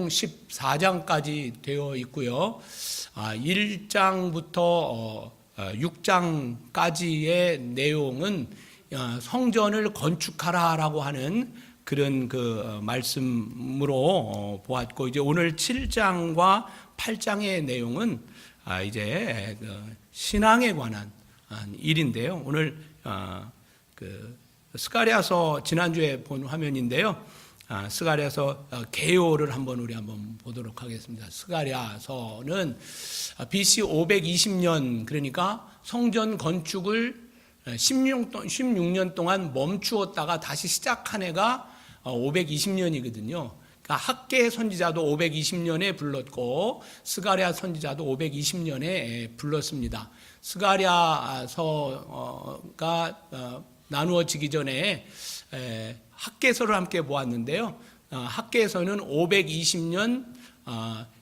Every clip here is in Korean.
총 14장까지 되어 있고요. 1장부터 6장까지의 내용은 성전을 건축하라라고 하는 그런 그 말씀으로 보았고, 이제 오늘 7장과 8장의 내용은 이제 신앙에 관한 일인데요. 오늘 그 스가랴서 지난주에 본 화면인데요. 스가랴서 개요를 우리 한번 보도록 하겠습니다. 스가랴서는 BC 520년, 그러니까 성전 건축을 16년 동안 멈추었다가 다시 시작한 해가 520년이거든요. 그러니까 학개 선지자도 520년에 불렀고 스가랴 선지자도 520년에 불렀습니다. 스가랴서가 나누어지기 전에 학개서를 함께 보았는데요. 학개서는 520년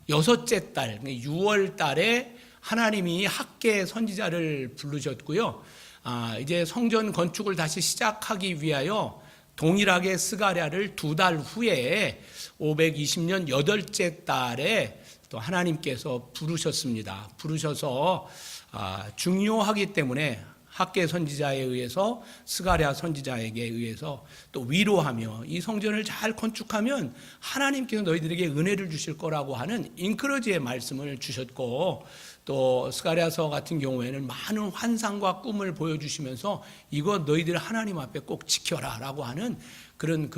여섯째 달 6월 달에 하나님이 학개 선지자를 부르셨고요. 이제 성전 건축을 다시 시작하기 위하여 동일하게 스가랴를 2달 후에 520년 8째 달에 또 하나님께서 부르셨습니다. 부르셔서 중요하기 때문에 학개 선지자에 의해서 스가랴 선지자에게 의해서 또 위로하며 이 성전을 잘 건축하면 하나님께서 너희들에게 은혜를 주실 거라고 하는 인크러지의 말씀을 주셨고, 또 스가랴서 같은 경우에는 많은 환상과 꿈을 보여주시면서 이거 너희들 하나님 앞에 꼭 지켜라 라고 하는 그런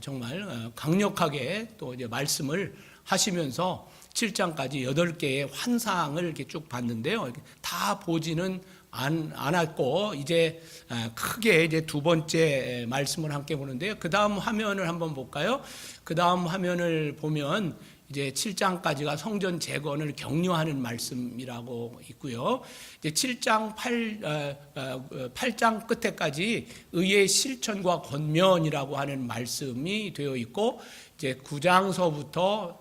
정말 강력하게 또 이제 말씀을 하시면서 7장까지 8개의 환상을 이렇게 쭉 봤는데요. 다 보지는 않았고, 이제 크게 이제 두 번째 말씀을 함께 보는데요. 그 다음 화면을 한번 볼까요? 그 다음 화면을 보면 이제 7장까지가 성전 재건을 격려하는 말씀이라고 있고요. 이제 7장 8장 끝에까지 의의 실천과 권면이라고 하는 말씀이 되어 있고, 이제 9장서부터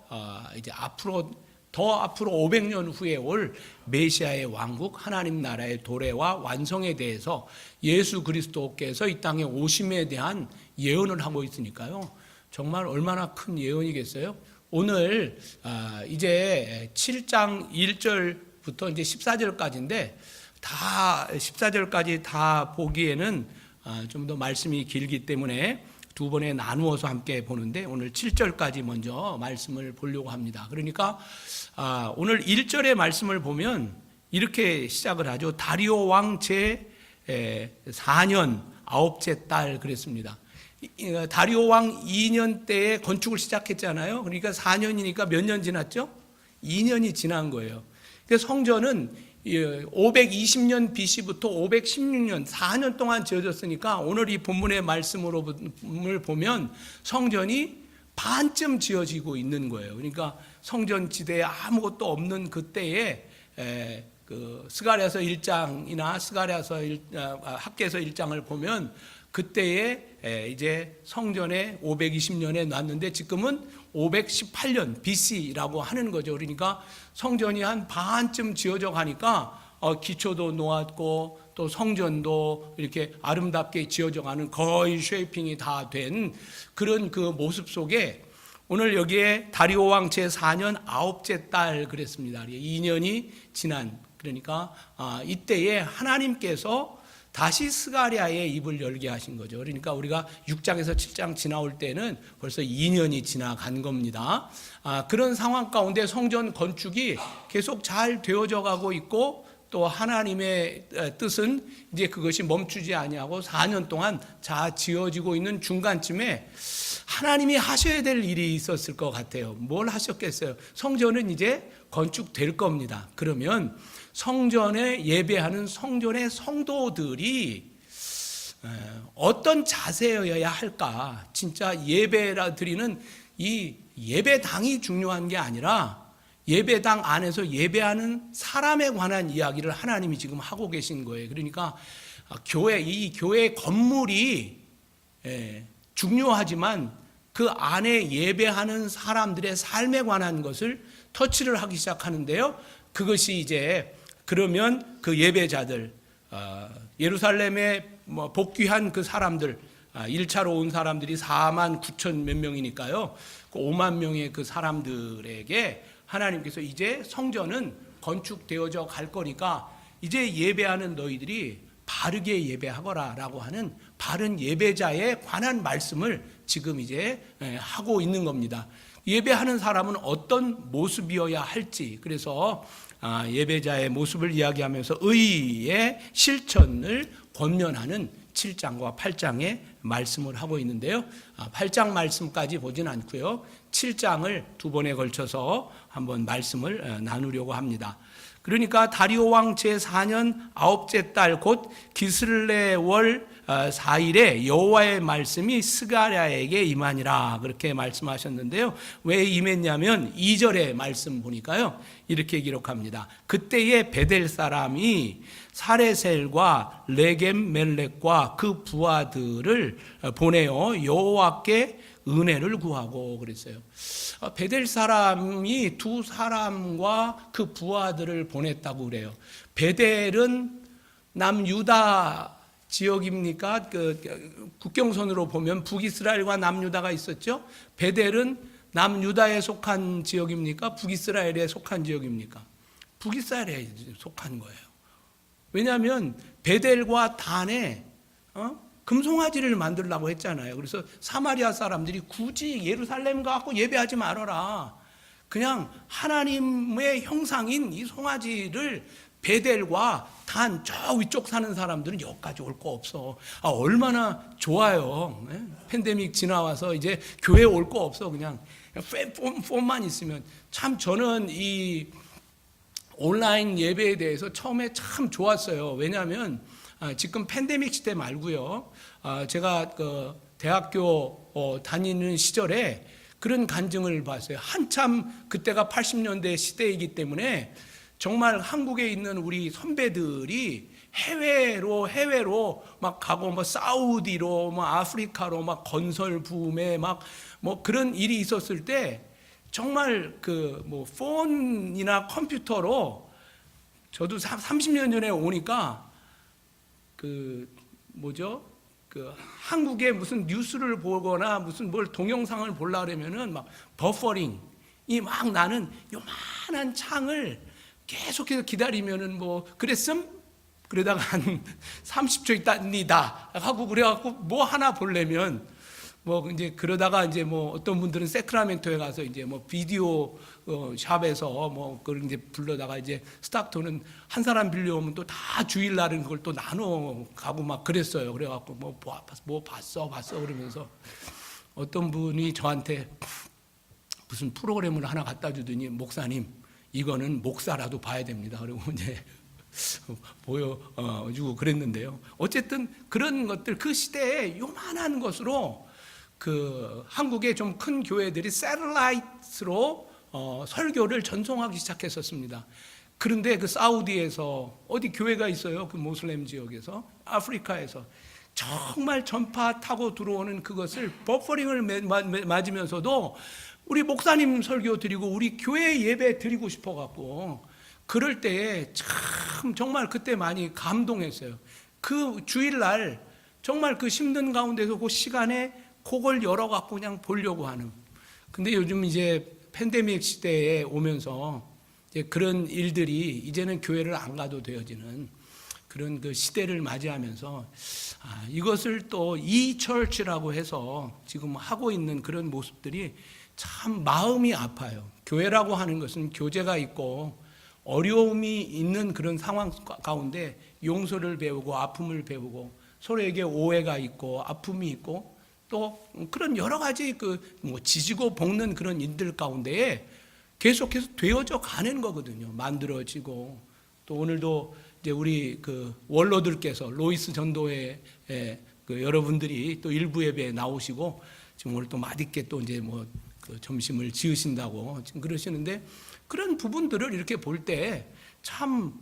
이제 앞으로 500년 후에 올 메시아의 왕국, 하나님 나라의 도래와 완성에 대해서 예수 그리스도께서 이 땅에 오심에 대한 예언을 하고 있으니까요. 정말 얼마나 큰 예언이겠어요? 오늘 이제 7장 1절부터 이제 14절까지인데 다 14절까지 다 보기에는 좀 더 말씀이 길기 때문에 두 번에 나누어서 함께 보는데, 오늘 7절까지 먼저 말씀을 보려고 합니다. 그러니까 오늘 1절의 말씀을 보면 이렇게 시작을 하죠. 다리오 왕 제 4년 9째 달 그랬습니다. 다리오 왕 2년 때에 건축을 시작했잖아요. 그러니까 4년이니까 몇 년 지났죠? 2년이 지난 거예요. 그래서 성전은 520년 BC부터 516년 4년 동안 지어졌으니까 오늘 이 본문의 말씀을 보면 성전이 반쯤 지어지고 있는 거예요. 그러니까 성전 지대에 아무것도 없는 그때에 그 스가랴서 1장이나 학개서 1장을 보면 그때에 이제 성전에 520년에 놨는데 지금은 518년 BC라고 하는 거죠. 그러니까 성전이 한 반쯤 지어져 가니까 기초도 놓았고 또 성전도 이렇게 아름답게 지어져 가는 거의 쉐이핑이 다 된 그런 그 모습 속에 오늘 여기에 다리오 왕 제4년 9째 달 그랬습니다. 2년이 지난, 그러니까 이때에 하나님께서 다시 스가랴의 입을 열게 하신 거죠. 그러니까 우리가 6장에서 7장 지나올 때는 벌써 2년이 지나간 겁니다. 그런 상황 가운데 성전 건축이 계속 잘 되어져 가고 있고, 또 하나님의 뜻은 이제 그것이 멈추지 아니하고 4년 동안 잘 지어지고 있는 중간쯤에 하나님이 하셔야 될 일이 있었을 것 같아요. 뭘 하셨겠어요? 성전은 이제 건축될 겁니다. 그러면 성전에 예배하는 성전의 성도들이 어떤 자세여야 할까? 진짜 예배라 드리는 이 예배당이 중요한 게 아니라 예배당 안에서 예배하는 사람에 관한 이야기를 하나님이 지금 하고 계신 거예요. 그러니까 이 교회 건물이 중요하지만 그 안에 예배하는 사람들의 삶에 관한 것을 터치를 하기 시작하는데요. 그것이 이제 그러면 그 예배자들, 예루살렘에 복귀한 그 사람들, 1차로 온 사람들이 4만 9천 몇 명이니까요. 그 5만 명의 그 사람들에게 하나님께서 이제 성전은 건축되어져 갈 거니까 이제 예배하는 너희들이 바르게 예배하거라라고 하는 바른 예배자에 관한 말씀을 지금 이제 하고 있는 겁니다. 예배하는 사람은 어떤 모습이어야 할지, 그래서 예배자의 모습을 이야기하면서 의의 실천을 권면하는 7장과 8장의 말씀을 하고 있는데요. 8장 말씀까지 보진 않고요. 7장을 두 번에 걸쳐서 한번 말씀을 나누려고 합니다. 그러니까 다리오 왕 제4년 9째 달 곧 기슬레 월 4일에 여호와의 말씀이 스가랴에게 임하니라, 그렇게 말씀하셨는데요. 왜 임했냐면 2절의 말씀 보니까요, 이렇게 기록합니다. 그때에 베델 사람이 사레셀과 레겜 멜렉과 그 부하들을 보내어 여호와께 은혜를 구하고 그랬어요. 베델 사람이 두 사람과 그 부하들을 보냈다고 그래요. 베델은 남유다 지역입니까? 그 국경선으로 보면 북이스라엘과 남유다가 있었죠. 베델은 남유다에 속한 지역입니까? 북이스라엘에 속한 지역입니까? 북이스라엘에 속한 거예요. 왜냐하면 베델과 단에 금송아지를 만들려고 했잖아요. 그래서 사마리아 사람들이 굳이 예루살렘 가고 예배하지 말아라, 그냥 하나님의 형상인 이 송아지를 베델과 단 저 위쪽 사는 사람들은 여기까지 올 거 없어. 얼마나 좋아요. 팬데믹 지나와서 이제 교회 올 거 없어. 그냥 폼만 있으면. 참 저는 이 온라인 예배에 대해서 처음에 참 좋았어요. 왜냐하면 지금 팬데믹 시대 말고요. 제가 그 대학교 다니는 시절에 그런 간증을 봤어요. 한참 그때가 80년대 시대이기 때문에 정말 한국에 있는 우리 선배들이 해외로 막 가고, 뭐 사우디로, 뭐 아프리카로 막 건설 붐에 막 뭐 그런 일이 있었을 때 정말 그 뭐 폰이나 컴퓨터로, 저도 30년 전에 오니까 그 뭐죠? 그 한국에 무슨 뉴스를 보거나 무슨 뭘 동영상을 보려고 그러면은 막 버퍼링이 막 나는 요만한 창을 계속해서 기다리면은 뭐 그랬음? 그러다가 한 30초 있답니다 하고 그래갖고 뭐 하나 보려면 뭐 이제 그러다가 이제 뭐 어떤 분들은 세크라멘토에 가서 이제 뭐 비디오 샵에서 뭐 그걸 이제 불러다가 이제 스타크톤은 한 사람 빌려오면 또 다 주일날은 그걸 또 나눠 가고 막 그랬어요. 그래갖고 뭐 봤어 그러면서 어떤 분이 저한테 무슨 프로그램을 하나 갖다 주더니, 목사님 이거는 목사라도 봐야 됩니다. 그리고 이제 보여주고 그랬는데요. 어쨌든 그런 것들, 그 시대에 요만한 것으로 그 한국의 좀 큰 교회들이 새틀라이트로 설교를 전송하기 시작했었습니다. 그런데 그 사우디에서 어디 교회가 있어요? 그 모슬렘 지역에서, 아프리카에서 정말 전파 타고 들어오는 그것을 버퍼링을 맞으면서도 우리 목사님 설교 드리고 우리 교회 예배 드리고 싶어 갖고, 그럴 때에 참 정말 그때 많이 감동했어요. 그 주일날 정말 그 힘든 가운데서 그 시간에 그걸 열어 갖고 그냥 보려고 하는. 근데 요즘 이제 팬데믹 시대에 오면서 이제 그런 일들이 이제는 교회를 안 가도 되어지는 그런 그 시대를 맞이하면서 이것을 또 이처치라고 해서 지금 하고 있는 그런 모습들이 참 마음이 아파요. 교회라고 하는 것은 교제가 있고 어려움이 있는 그런 상황 가운데 용서를 배우고 아픔을 배우고 서로에게 오해가 있고 아픔이 있고 또 그런 여러 가지 그 뭐 지지고 볶는 그런 일들 가운데에 계속해서 되어져 가는 거거든요. 만들어지고, 또 오늘도 이제 우리 그 원로들께서 로이스 전도회 그 여러분들이 또 일부 예배에 나오시고 지금 오늘 또 맛있게 또 이제 뭐 그 점심을 지으신다고 지금 그러시는데, 그런 부분들을 이렇게 볼 때 참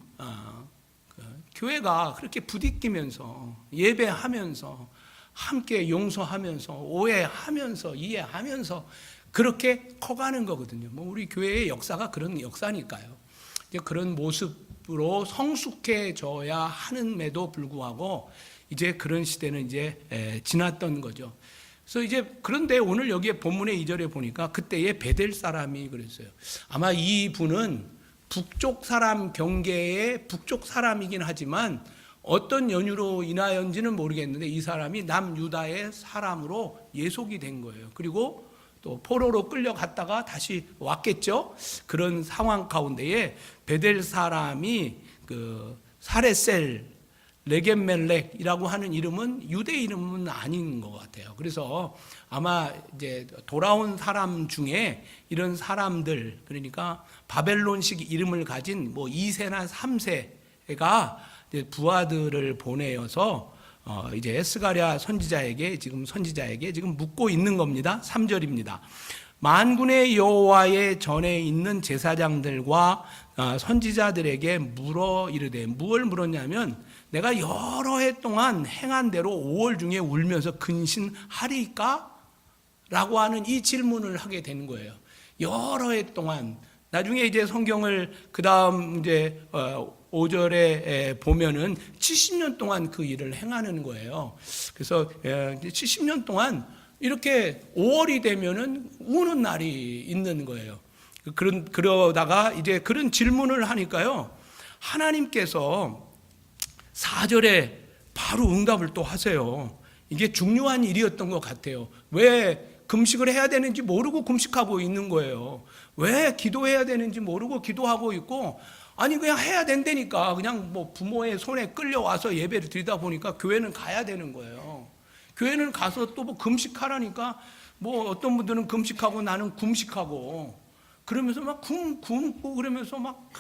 교회가 그렇게 부딪히면서 예배하면서 함께 용서하면서 오해하면서 이해하면서 그렇게 커가는 거거든요. 뭐 우리 교회의 역사가 그런 역사니까요. 이제 그런 모습으로 성숙해져야 하는데도 불구하고 이제 그런 시대는 이제 지났던 거죠. 그래서 이제 그런데 오늘 여기에 본문의 2절에 보니까 그때의 베델 사람이 그랬어요. 아마 이 분은 북쪽 사람 경계의 북쪽 사람이긴 하지만 어떤 연유로 인하여인지는 모르겠는데 이 사람이 남유다의 사람으로 예속이 된 거예요. 그리고 또 포로로 끌려갔다가 다시 왔겠죠. 그런 상황 가운데에 베델 사람이 그 사레셀 레겜멜렉이라고 하는 이름은 유대 이름은 아닌 것 같아요. 그래서 아마 이제 돌아온 사람 중에 이런 사람들, 그러니까 바벨론식 이름을 가진 뭐 2세나 3세가 부하들을 보내어서 이제 스가랴 선지자에게 지금 묻고 있는 겁니다. 3절입니다. 만군의 여호와의 전에 있는 제사장들과 선지자들에게 물어 이르되, 무엇을 물었냐면 내가 여러 해 동안 행한 대로 5월 중에 울면서 근신하리까? 라고 하는 이 질문을 하게 되는 거예요. 여러 해 동안. 나중에 이제 성경을 그 다음 이제 5절에 보면은 70년 동안 그 일을 행하는 거예요. 그래서 70년 동안 이렇게 5월이 되면은 우는 날이 있는 거예요. 그러다가 이제 그런 질문을 하니까요, 하나님께서 4절에 바로 응답을 또 하세요. 이게 중요한 일이었던 것 같아요. 왜 금식을 해야 되는지 모르고 금식하고 있는 거예요. 왜 기도해야 되는지 모르고 기도하고 있고, 아니 그냥 해야 된다니까 그냥 뭐 부모의 손에 끌려와서 예배를 드리다 보니까 교회는 가야 되는 거예요. 교회는 가서 또 뭐 금식하라니까 뭐 어떤 분들은 금식하고 나는 굶식하고 그러면서 막 굶고 그러면서 막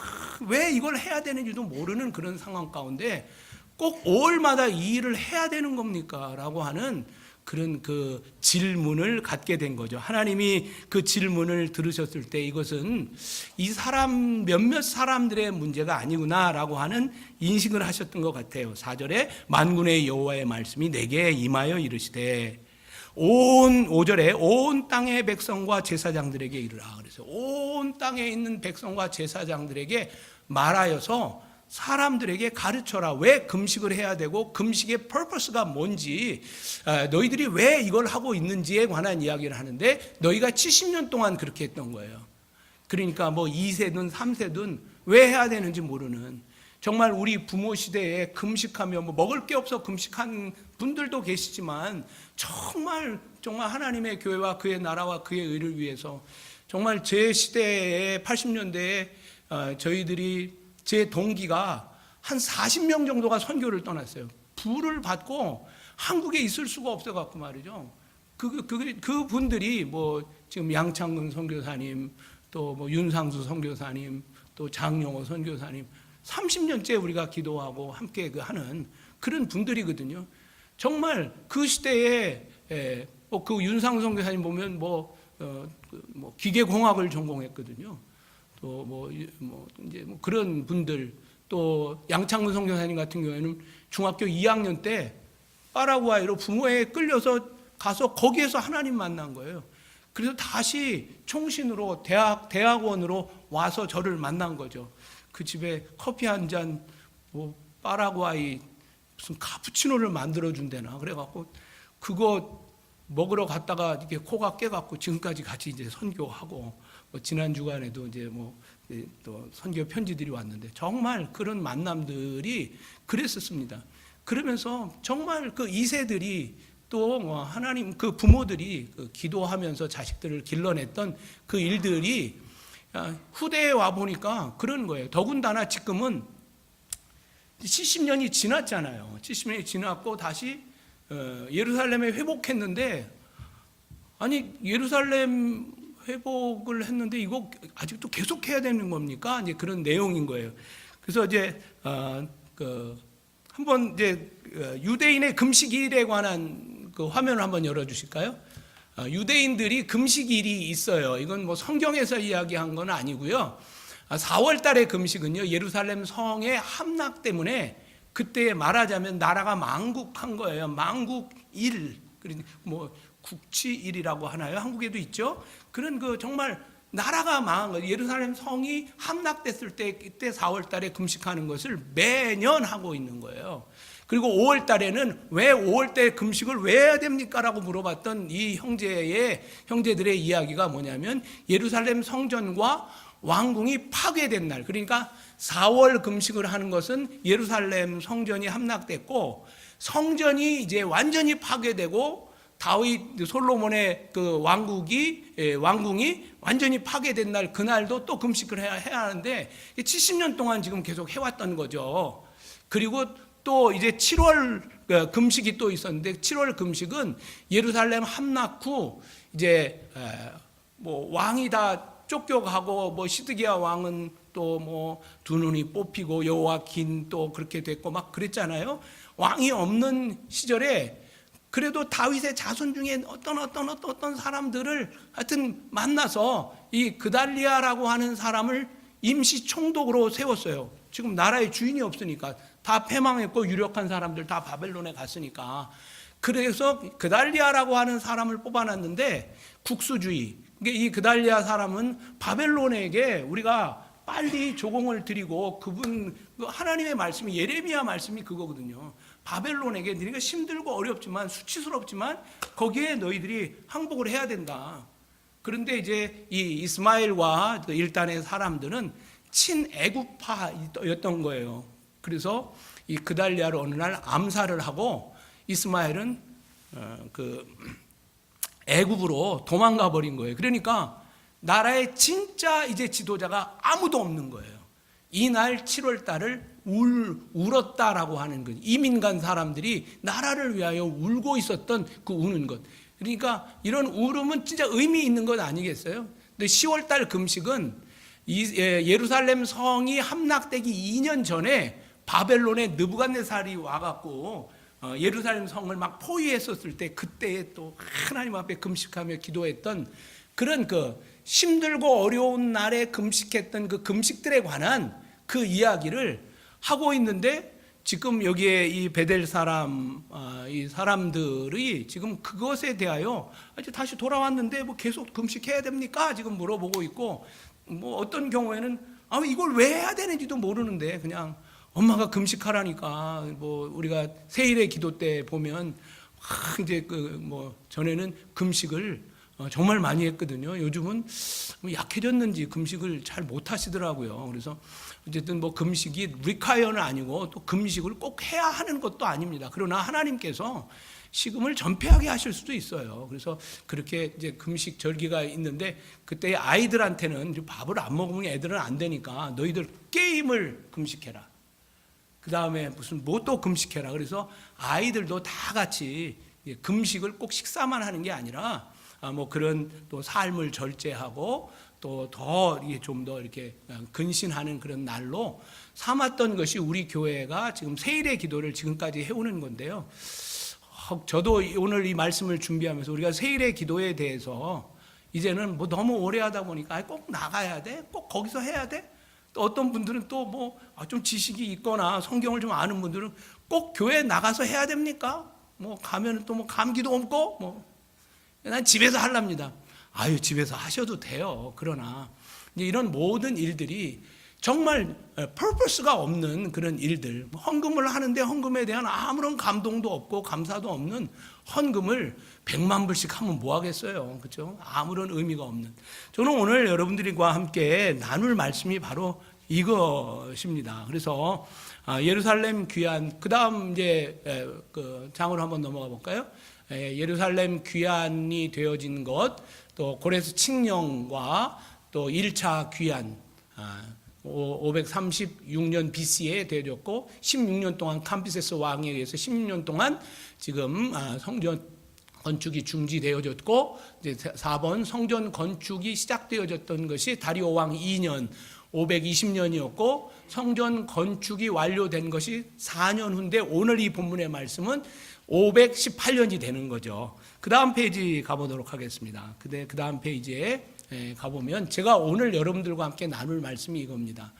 왜 이걸 해야 되는지도 모르는 그런 상황 가운데 꼭 5월마다 이 일을 해야 되는 겁니까? 라고 하는 그런 그 질문을 갖게 된 거죠. 하나님이 그 질문을 들으셨을 때 이것은 이 사람 몇몇 사람들의 문제가 아니구나라고 하는 인식을 하셨던 것 같아요. 4절에 만군의 여호와의 말씀이 내게 임하여 이르시되 5절에 온 땅의 백성과 제사장들에게 이르라. 그래서 온 땅에 있는 백성과 제사장들에게 말하여서 사람들에게 가르쳐라. 왜 금식을 해야 되고 금식의 퍼포스가 뭔지, 너희들이 왜 이걸 하고 있는지에 관한 이야기를 하는데 너희가 70년 동안 그렇게 했던 거예요. 그러니까 뭐 2세든 3세든 왜 해야 되는지 모르는, 정말 우리 부모 시대에 금식하며 뭐 먹을 게 없어 금식한 분들도 계시지만 정말 하나님의 교회와 그의 나라와 그의 의를 위해서 정말 제 시대에 80년대에 저희들이 제 동기가 한 40명 정도가 선교를 떠났어요. 부를 받고 한국에 있을 수가 없어갖고 말이죠. 그 분들이 뭐 지금 양창근 선교사님, 또 뭐 윤상수 선교사님, 또 장용호 선교사님, 30년째 우리가 기도하고 함께 하는 그런 분들이거든요. 정말 그 시대에 그 윤상수 선교사님 보면 뭐 기계공학을 전공했거든요. 또 이제 그런 분들, 또 양창근 선교사님 같은 경우에는 중학교 2학년 때 파라과이로 부모에 끌려서 가서 거기에서 하나님 만난 거예요. 그래서 다시 총신으로 대학원으로 와서 저를 만난 거죠. 그 집에 커피 한 잔, 뭐 파라과이 무슨 카푸치노를 만들어 준대나 그래갖고 그거 먹으러 갔다가 이렇게 코가 깨갖고 지금까지 같이 이제 선교하고, 지난 주간에도 이제 또 선교 편지들이 왔는데 정말 그런 만남들이 그랬었습니다. 그러면서 정말 그 2세들이 또 하나님 그 부모들이 기도하면서 자식들을 길러냈던 그 일들이 후대에 와 보니까 그런 거예요. 더군다나 지금은 70년이 지났잖아요. 70년이 지났고 다시 예루살렘에 회복했는데, 아니 예루살렘 회복을 했는데 이거 아직도 계속해야 되는 겁니까? 이제 그런 내용인 거예요. 그래서 이제 한번 이제 유대인의 금식일에 관한 그 화면을 한번 열어주실까요? 유대인들이 금식일이 있어요. 이건 뭐 성경에서 이야기한 건 아니고요. 4월 달의 금식은요, 예루살렘 성의 함락 때문에 그때 말하자면 나라가 망국한 거예요. 망국일, 뭐 국치일이라고 하나요? 한국에도 있죠. 그런 정말 나라가 망한 거예요. 예루살렘 성이 함락됐을 때 그때 4월 달에 금식하는 것을 매년 하고 있는 거예요. 그리고 5월 달에는 왜 5월 때 금식을 왜 해야 됩니까? 라고 물어봤던 이 형제들의 이야기가 뭐냐면 예루살렘 성전과 왕궁이 파괴된 날, 그러니까 4월 금식을 하는 것은 예루살렘 성전이 함락됐고 성전이 이제 완전히 파괴되고 다윗 솔로몬의 그 왕궁이 완전히 파괴된 날, 그날도 또 금식을 해야 하는데 70년 동안 지금 계속 해왔던 거죠. 그리고 또 이제 7월 금식이 또 있었는데 7월 금식은 예루살렘 함락 후 이제 뭐 왕이 다 쫓겨가고 뭐 시드기야 왕은 또 뭐 두 눈이 뽑히고 여호와긴 또 그렇게 됐고 막 그랬잖아요. 왕이 없는 시절에 그래도 다윗의 자손 중에 어떤 사람들을 하여튼 만나서 이 그달리아라고 하는 사람을 임시 총독으로 세웠어요. 지금 나라의 주인이 없으니까 다 패망했고 유력한 사람들 다 바벨론에 갔으니까. 그래서 그달리아라고 하는 사람을 뽑아놨는데 국수주의. 이 그달리아 사람은 바벨론에게 우리가 빨리 조공을 드리고 그분 하나님의 말씀이 예레미야 말씀이 그거거든요. 바벨론에게 너희가 힘들고 어렵지만 수치스럽지만 거기에 너희들이 항복을 해야 된다. 그런데 이제 이 이스마엘과 일단의 사람들은 친애국파였던 거예요. 그래서 이 그달리아를 어느 날 암살을 하고 이스마엘은 그 애굽으로 도망가 버린 거예요. 그러니까 나라의 진짜 이제 지도자가 아무도 없는 거예요. 이날 7월 달을 울었다라고 하는 것. 이민 간 사람들이 나라를 위하여 울고 있었던 그 우는 것. 그러니까 이런 울음은 진짜 의미 있는 것 아니겠어요? 근데 10월 달 금식은 예루살렘 성이 함락되기 2년 전에 바벨론의 느부갓네살이 와갖고 예루살렘 성을 막 포위했었을 때 그때에 또 하나님 앞에 금식하며 기도했던 그런 그 힘들고 어려운 날에 금식했던 그 금식들에 관한 그 이야기를 하고 있는데 지금 여기에 이 베델 이 사람들이 지금 그것에 대하여 이제 다시 돌아왔는데 뭐 계속 금식해야 됩니까? 지금 물어보고 있고 뭐 어떤 경우에는 이걸 왜 해야 되는지도 모르는데 그냥 엄마가 금식하라니까 뭐 우리가 세일의 기도 때 보면 이제 전에는 금식을 정말 많이 했거든요. 요즘은 약해졌는지 금식을 잘 못 하시더라고요. 그래서 어쨌든 뭐 금식이 리콰이어는 아니고 또 금식을 꼭 해야 하는 것도 아닙니다. 그러나 하나님께서 식음을 전폐하게 하실 수도 있어요. 그래서 그렇게 이제 금식 절기가 있는데 그때 아이들한테는 밥을 안 먹으면 애들은 안 되니까 너희들 게임을 금식해라. 그 다음에 무슨 뭐 또 금식해라. 그래서 아이들도 다 같이 금식을 꼭 식사만 하는 게 아니라 뭐 그런 또 삶을 절제하고 또 더 좀 더 이렇게 근신하는 그런 날로 삼았던 것이 우리 교회가 지금 세일의 기도를 지금까지 해오는 건데요. 저도 오늘 이 말씀을 준비하면서 우리가 세일의 기도에 대해서 이제는 뭐 너무 오래 하다 보니까 꼭 나가야 돼? 꼭 거기서 해야 돼? 또 어떤 분들은 또 뭐 좀 지식이 있거나 성경을 좀 아는 분들은 꼭 교회 나가서 해야 됩니까? 뭐 가면 또 뭐 감기도 없고 난 집에서 하랍니다. 집에서 하셔도 돼요. 그러나 이런 모든 일들이 정말 퍼포스가 없는 그런 일들, 헌금을 하는데 헌금에 대한 아무런 감동도 없고 감사도 없는 헌금을 100만 불씩 하면 뭐 하겠어요. 그렇죠? 아무런 의미가 없는. 저는 오늘 여러분들과 함께 나눌 말씀이 바로 이것입니다. 그래서 예루살렘 귀환, 그 다음 이제 그 장으로 한번 넘어가 볼까요? 예루살렘 귀환이 되어진 것, 또 고레스 칙령과 또 1차 귀환, 536년 BC에 되어졌고 16년 동안 캄비세스 왕에 의해서 16년 동안 지금 성전 건축이 중지되어졌고 이제 4번 성전 건축이 시작되어졌던 것이 다리오 왕 2년 520년이었고 성전 건축이 완료된 것이 4년 후인데 오늘 이 본문의 말씀은 518년이 되는 거죠. 그 다음 페이지 가보도록 하겠습니다. 그 다음 페이지에 가보면 제가 오늘 여러분들과 함께 나눌 말씀이 이겁니다.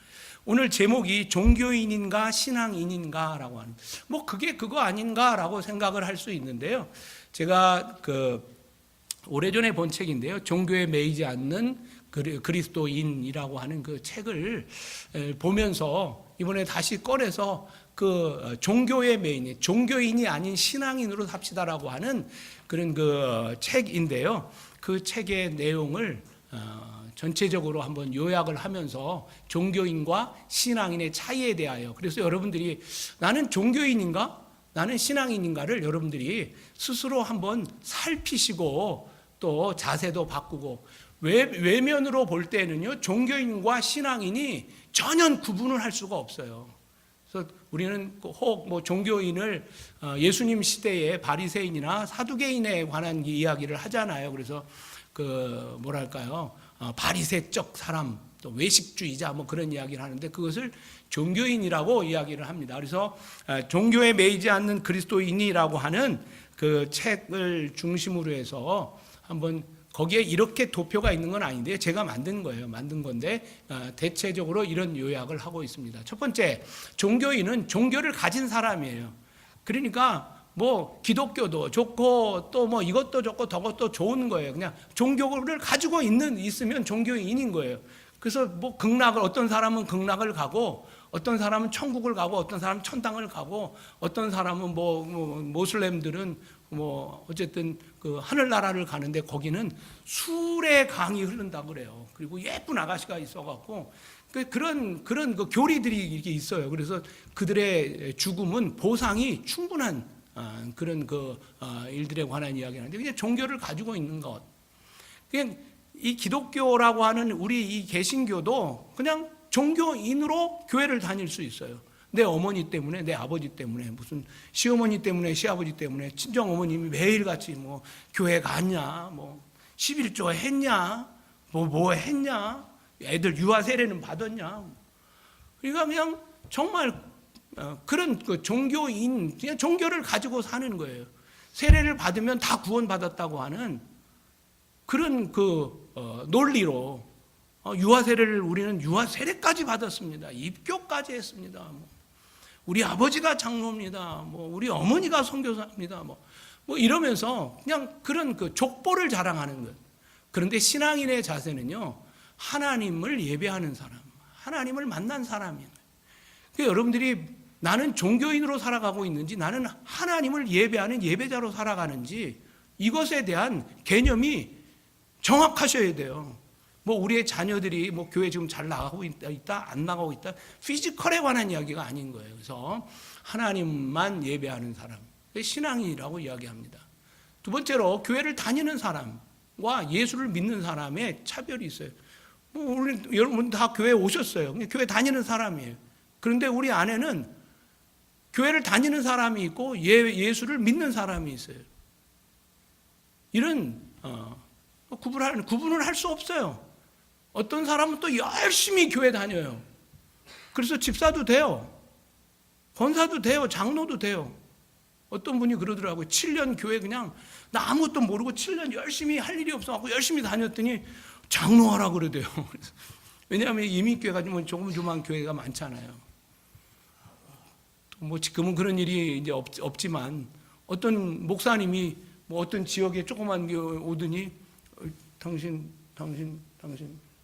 오늘 제목이 종교인인가 신앙인인가 라고 하는, 뭐 그게 그거 아닌가 라고 생각을 할 수 있는데요. 제가 오래전에 본 책인데요. 종교에 매이지 않는 그리스도인이라고 하는 그 책을 보면서 이번에 다시 꺼내서 그 종교의 메인, 종교인이 아닌 신앙인으로 삽시다라고 하는 그런 그 책인데요. 그 책의 내용을 전체적으로 한번 요약을 하면서 종교인과 신앙인의 차이에 대하여, 그래서 여러분들이 나는 종교인인가? 나는 신앙인인가를 여러분들이 스스로 한번 살피시고 또 자세도 바꾸고, 외면으로 볼 때는요, 종교인과 신앙인이 전혀 구분을 할 수가 없어요. 그래서 우리는 혹 뭐 종교인을 예수님 시대의 바리새인이나 사두개인에 관한 이야기를 하잖아요. 그래서 그 뭐랄까요, 바리새적 사람, 또 외식주의자 뭐 그런 이야기를 하는데 그것을 종교인이라고 이야기를 합니다. 그래서 종교에 매이지 않는 그리스도인이라고 하는 그 책을 중심으로 해서 한번, 거기에 이렇게 도표가 있는 건 아닌데 제가 만든 거예요. 만든 건데 대체적으로 이런 요약을 하고 있습니다. 첫 번째, 종교인은 종교를 가진 사람이에요. 그러니까 뭐 기독교도 좋고 또 뭐 이것도 좋고 저것도 좋은 거예요. 그냥 종교를 가지고 있으면 종교인인 거예요. 그래서 뭐 어떤 사람은 극락을 가고, 어떤 사람은 천국을 가고, 어떤 사람은 천당을 가고, 어떤 사람은 뭐 모슬렘들은 뭐 어쨌든 그 하늘나라를 가는데 거기는 술의 강이 흐른다 그래요. 그리고 예쁜 아가씨가 있어갖고 그런 그 교리들이 이렇게 있어요. 그래서 그들의 죽음은 보상이 충분한 그런 그 일들에 관한 이야기하는데, 그냥 종교를 가지고 있는 것. 그냥 이 기독교라고 하는 우리 이 개신교도 그냥 종교인으로 교회를 다닐 수 있어요. 내 어머니 때문에, 내 아버지 때문에, 무슨 시어머니 때문에, 시아버지 때문에, 친정 어머님이 매일같이 뭐 교회 갔냐, 뭐 11조 했냐, 뭐 했냐, 애들 유아 세례는 받았냐. 그러니까 그냥 정말 그런 그 종교인, 그냥 종교를 가지고 사는 거예요. 세례를 받으면 다 구원받았다고 하는 그런 그 논리로 유아 세례를, 우리는 유아 세례까지 받았습니다. 입교까지 했습니다. 뭐 우리 아버지가 장로입니다. 뭐 우리 어머니가 선교사입니다. 뭐 이러면서 그냥 그런 그 족보를 자랑하는 것. 그런데 신앙인의 자세는요, 하나님을 예배하는 사람, 하나님을 만난 사람이에요. 그러니까 여러분들이 나는 종교인으로 살아가고 있는지, 나는 하나님을 예배하는 예배자로 살아가는지, 이것에 대한 개념이 정확하셔야 돼요. 뭐 우리의 자녀들이 뭐 교회 지금 잘 나가고 있다 안 나가고 있다, 피지컬에 관한 이야기가 아닌 거예요. 그래서 하나님만 예배하는 사람, 신앙인이라고 이야기합니다. 두 번째로, 교회를 다니는 사람과 예수를 믿는 사람의 차별이 있어요. 뭐 우리 여러분 다 교회 오셨어요. 교회 다니는 사람이에요. 그런데 우리 안에는 교회를 다니는 사람이 있고 예수를 믿는 사람이 있어요. 이런 구분을 할 수 없어요. 어떤 사람은 또 열심히 교회 다녀요. 그래서 집사도 돼요. 권사도 돼요. 장로도 돼요. 어떤 분이 그러더라고요. 7년 교회 그냥 나 아무것도 모르고 7년 열심히 할 일이 없어갖고 열심히 다녔더니 장로하라고 그러대요. 왜냐하면 이민교회가 조그만 교회가 많잖아요. 뭐 지금은 그런 일이 이제 없지만, 어떤 목사님이 뭐 어떤 지역에 조그만 오더니 당신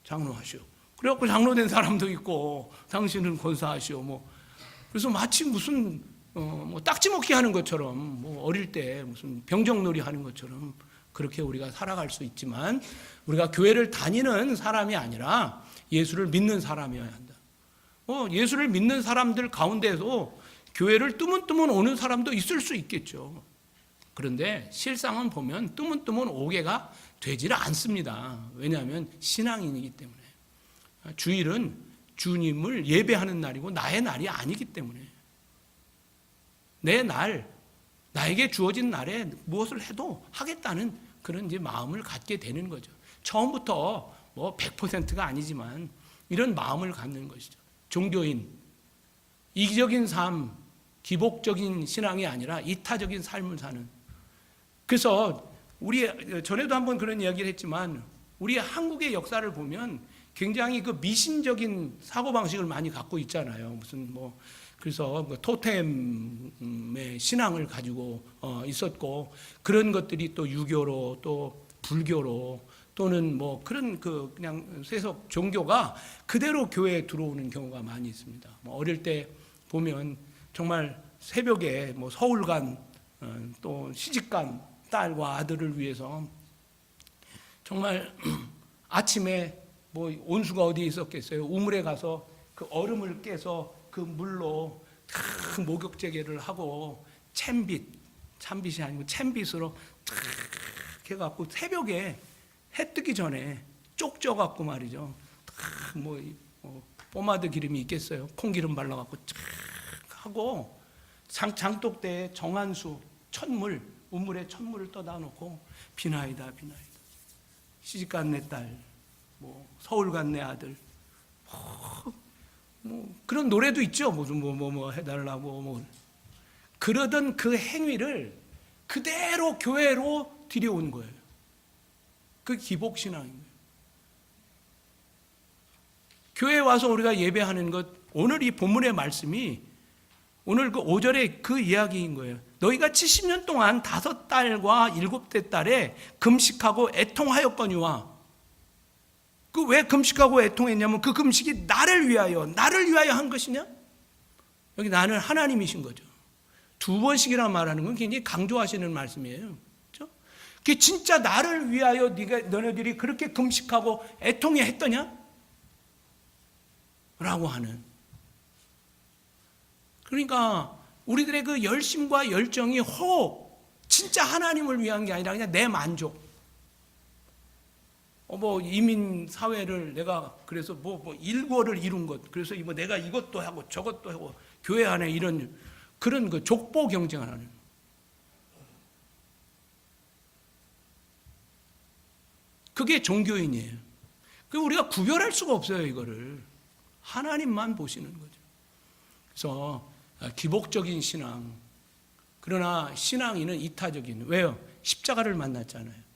장로하시오. 그래갖고 장로된 사람도 있고, 당신은 권사하시오. 뭐 그래서 마치 무슨 뭐 딱지 먹기 하는 것처럼, 뭐 어릴 때 무슨 병정놀이 하는 것처럼 그렇게 우리가 살아갈 수 있지만, 우리가 교회를 다니는 사람이 아니라 예수를 믿는 사람이어야 한다. 예수를 믿는 사람들 가운데도 교회를 뜨문뜨문 오는 사람도 있을 수 있겠죠. 그런데 실상은 보면 뜨문뜨문 오게가 되지를 않습니다. 왜냐하면 신앙인이기 때문에. 주일은 주님을 예배하는 날이고 나의 날이 아니기 때문에. 내 날, 나에게 주어진 날에 무엇을 해도 하겠다는 그런 이제 마음을 갖게 되는 거죠. 처음부터 뭐 100%가 아니지만 이런 마음을 갖는 것이죠. 종교인, 이기적인 삶, 기복적인 신앙이 아니라 이타적인 삶을 사는. 그래서 우리 전에도 한번 그런 이야기를 했지만, 우리 한국의 역사를 보면 굉장히 그 미신적인 사고 방식을 많이 갖고 있잖아요. 무슨 뭐 그래서 토템의 신앙을 가지고 있었고, 그런 것들이 또 유교로, 또 불교로, 또는 뭐 그런 그냥 세속 종교가 그대로 교회에 들어오는 경우가 많이 있습니다. 뭐 어릴 때 보면 정말 새벽에 뭐 서울 간 또 시집 간 딸과 아들을 위해서 정말 아침에 뭐 온수가 어디에 있었겠어요. 우물에 가서 그 얼음을 깨서 그 물로 큰 목욕제개를 하고 참빗이 아니고 챔빗으로 탁 해갖고 새벽에 해 뜨기 전에 쪽져갖고 말이죠. 뭐 포마드 기름이 있겠어요. 콩기름 발라갖고 쫙 하고 장독대에 정한수 천물 우물에 천물을 떠다 놓고 비나이다 시집간 내 딸, 뭐 서울 간 내 아들, 뭐 그런 노래도 있죠. 무슨 뭐 해달라고 뭐 그러던 그 행위를 그대로 교회로 들여온 거예요. 그 기복신앙인 거예요. 교회에 와서 우리가 예배하는 것, 오늘 이 본문의 말씀이 오늘 그 5절의 그 이야기인 거예요. 너희가 70년 동안 5달과 7대 달에 금식하고 애통하였거니와, 그 왜 금식하고 애통했냐면 그 금식이 나를 위하여 한 것이냐? 여기 나는 하나님이신 거죠. 2번씩이나 말하는 건 굉장히 강조하시는 말씀이에요. 그렇죠? 그게 진짜 나를 위하여 너네들이 그렇게 금식하고 애통해 했더냐? 라고 하는. 그러니까 우리들의 그 열심과 열정이 진짜 하나님을 위한 게 아니라 그냥 내 만족. 뭐 이민 사회를 내가 그래서 뭐 일거를 이룬 것, 그래서 뭐 내가 이것도 하고 저것도 하고 교회 안에 이런 그런 그 족보 경쟁을 하는. 그게 종교인이에요. 그 우리가 구별할 수가 없어요, 이거를. 하나님만 보시는 거죠. 그래서 기복적인 신앙, 그러나 신앙인은 이타적인. 왜요? 십자가를 만났잖아요.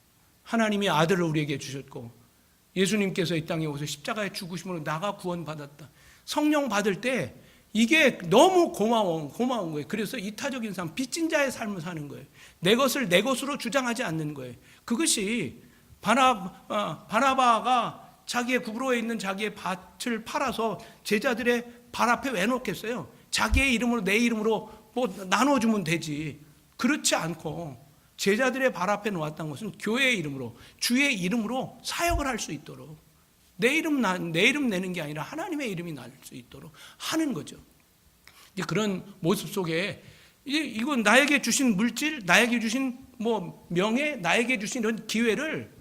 하나님이 아들을 우리에게 주셨고 예수님께서 이 땅에 오셔서 십자가의 죽으심으로 나가 구원받았다. 성령 받을 때 이게 너무 고마운 거예요. 그래서 이타적인 삶, 빚진 자의 삶을 사는 거예요. 내 것을 내 것으로 주장하지 않는 거예요. 그것이 바나바가 자기의 구부로에 있는 자기의 밭을 팔아서 제자들의 발 앞에 왜 놓겠어요? 자기의 이름으로 내 이름으로 뭐 나눠주면 되지. 그렇지 않고 제자들의 발 앞에 놓았다는 것은 교회의 이름으로, 주의 이름으로 사역을 할 수 있도록, 내 이름 내는 게 아니라 하나님의 이름이 날 수 있도록 하는 거죠. 이제 그런 모습 속에 이건 나에게 주신 물질, 나에게 주신 뭐 명예, 나에게 주신 이런 기회를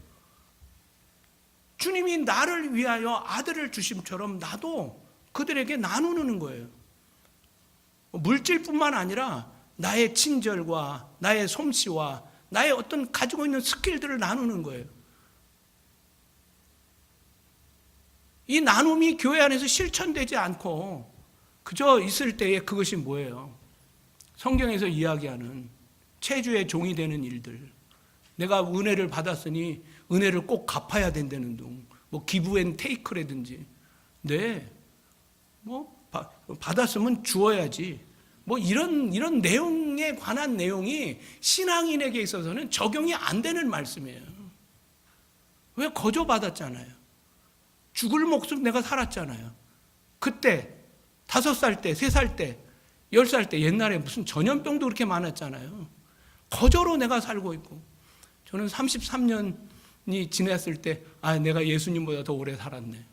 주님이 나를 위하여 아들을 주심처럼 나도 그들에게 나누는 거예요. 물질뿐만 아니라 나의 친절과 나의 솜씨와 나의 어떤 가지고 있는 스킬들을 나누는 거예요. 이 나눔이 교회 안에서 실천되지 않고 그저 있을 때에 그것이 뭐예요? 성경에서 이야기하는 체주의 종이 되는 일들. 내가 은혜를 받았으니 은혜를 꼭 갚아야 된다는 둥. 뭐 기브 앤 테이크라든지. 네. 뭐 받았으면 주어야지. 뭐 이런 내용에 관한 내용이 신앙인에게 있어서는 적용이 안 되는 말씀이에요. 왜? 거저받았잖아요. 죽을 목숨 내가 살았잖아요. 그때 5살 때, 3살 때, 10살 때, 옛날에 무슨 전염병도 그렇게 많았잖아요. 거저로 내가 살고 있고. 저는 33년이 지났을 때 내가 예수님보다 더 오래 살았네.